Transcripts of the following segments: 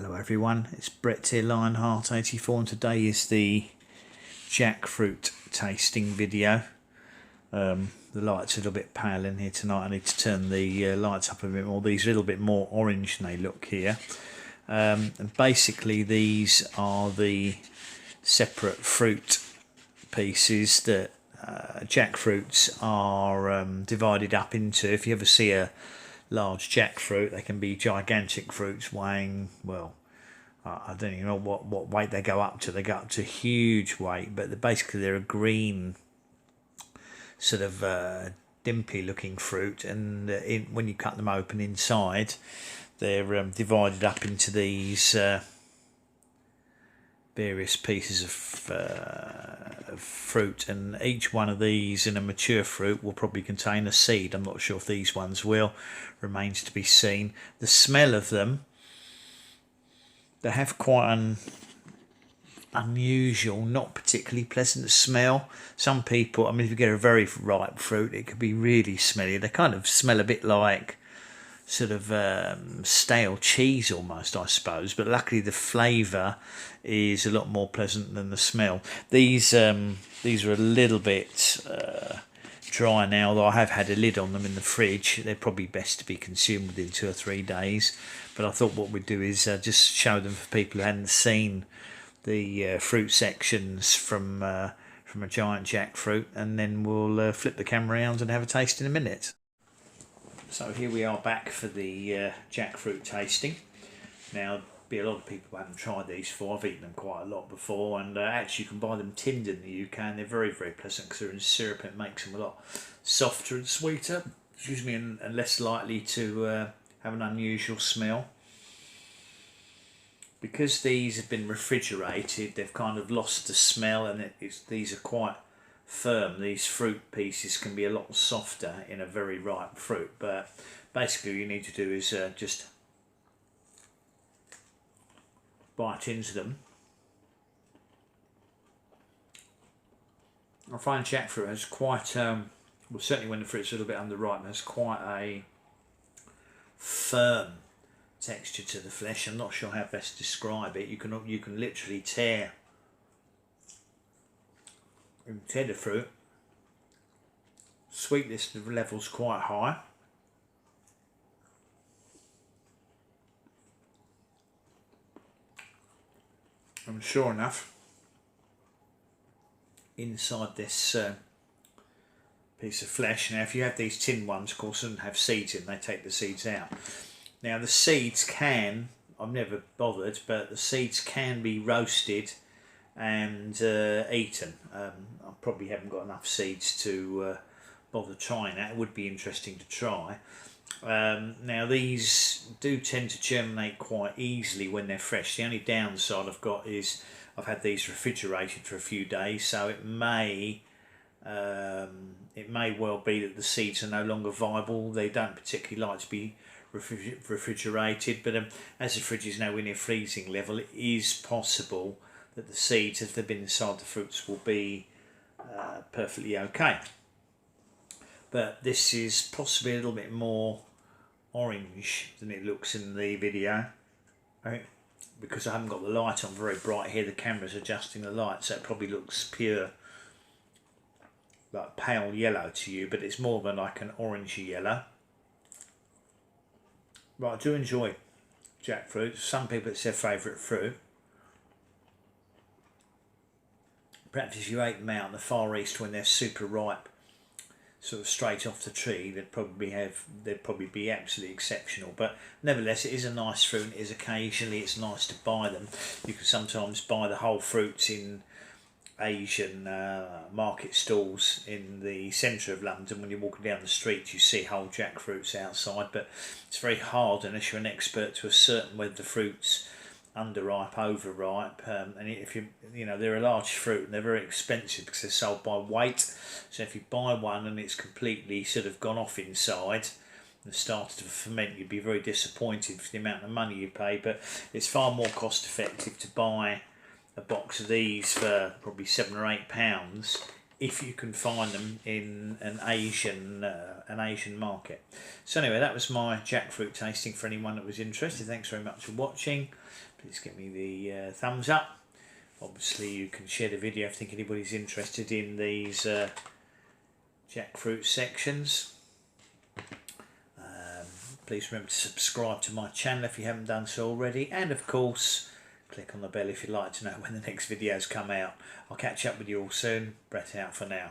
Hello everyone, it's Brett here, Lionheart84, and today is the jackfruit tasting video. The light's a little bit pale in here tonight. I need to turn the lights up a bit more. These are a little bit more orange than they look here. And basically these are the separate fruit pieces that jackfruits are divided up into. If you ever see a large jackfruit, they can be gigantic fruits weighing, well, I don't even know what weight they go up to. They go up to huge weight, but they're a green sort of dimply looking fruit, and when you cut them open inside, they're divided up into these various pieces of fruit, and each one of these in a mature fruit will probably contain a seed. I'm not sure if these ones will, remains to be seen. The smell of them, they have quite an unusual, not particularly pleasant smell. Some people, I mean, if you get a very ripe fruit, it could be really smelly. They kind of smell a bit like sort of stale cheese almost, I suppose, but luckily the flavour is a lot more pleasant than the smell. These are a little bit dry now, though I have had a lid on them in the fridge. They're probably best to be consumed within 2 or 3 days, but I thought what we'd do is just show them for people who hadn't seen the fruit sections from a giant jackfruit, and then we'll flip the camera around and have a taste in a minute. So here we are back for the jackfruit tasting. Now, be a lot of people who haven't tried these before. I've eaten them quite a lot before, and actually you can buy them tinned in the UK, and they're very, very pleasant because they're in syrup. It makes them a lot softer and sweeter, and less likely to have an unusual smell. Because these have been refrigerated, they've kind of lost the smell, and these are quite firm. These fruit pieces can be a lot softer in a very ripe fruit, but basically what you need to do is just bite into them. I find jackfruit has quite, well, certainly when the fruit's a little bit underripe, has quite a firm texture to the flesh. I'm not sure how best to describe it. You can literally tear the fruit. Sweetness level's quite high. And sure enough, inside this piece of flesh, now if you have these tin ones, of course, and have seeds in, they take the seeds out. Now the seeds can, I've never bothered, but the seeds can be roasted and eaten. I probably haven't got enough seeds to bother trying that. It would be interesting to try. Now these do tend to germinate quite easily when they're fresh. The only downside I've got is I've had these refrigerated for a few days, so it may well be that the seeds are no longer viable. They don't particularly like to be refrigerated, but as the fridge is nowhere near freezing level, it is possible that the seeds, if they've been inside the fruits, will be perfectly okay. But this is possibly a little bit more orange than it looks in the video, right? Because I haven't got the light on very bright here. The camera's adjusting the light, so it probably looks pure, like pale yellow to you, but it's more than like an orangey yellow. Right, I do enjoy jackfruit. Some people, it's their favourite fruit. Perhaps if you ate them out in the Far East when they're super ripe, sort of straight off the tree, they'd probably be absolutely exceptional. But nevertheless, it is a nice fruit. Occasionally it's nice to buy them. You can sometimes buy the whole fruits in Asian market stalls in the centre of London. When you're walking down the street, you see whole jackfruits outside, but it's very hard unless you're an expert to ascertain whether the fruit's underripe, overripe, and if they're a large fruit and they're very expensive because they're sold by weight. So if you buy one and it's completely sort of gone off inside and started to ferment, you'd be very disappointed for the amount of money you pay. But it's far more cost effective to buy a box of these for probably £7 or £8 if you can find them in an Asian market. So anyway, that was my jackfruit tasting for anyone that was interested. Thanks very much for watching. Please give me the thumbs up. Obviously you can share the video if you think anybody's interested in these jackfruit sections. Please remember to subscribe to my channel if you haven't done so already, and of course click on the bell if you'd like to know when the next videos come out. I'll catch up with you all soon. Brett out for now.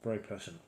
Very pleasant.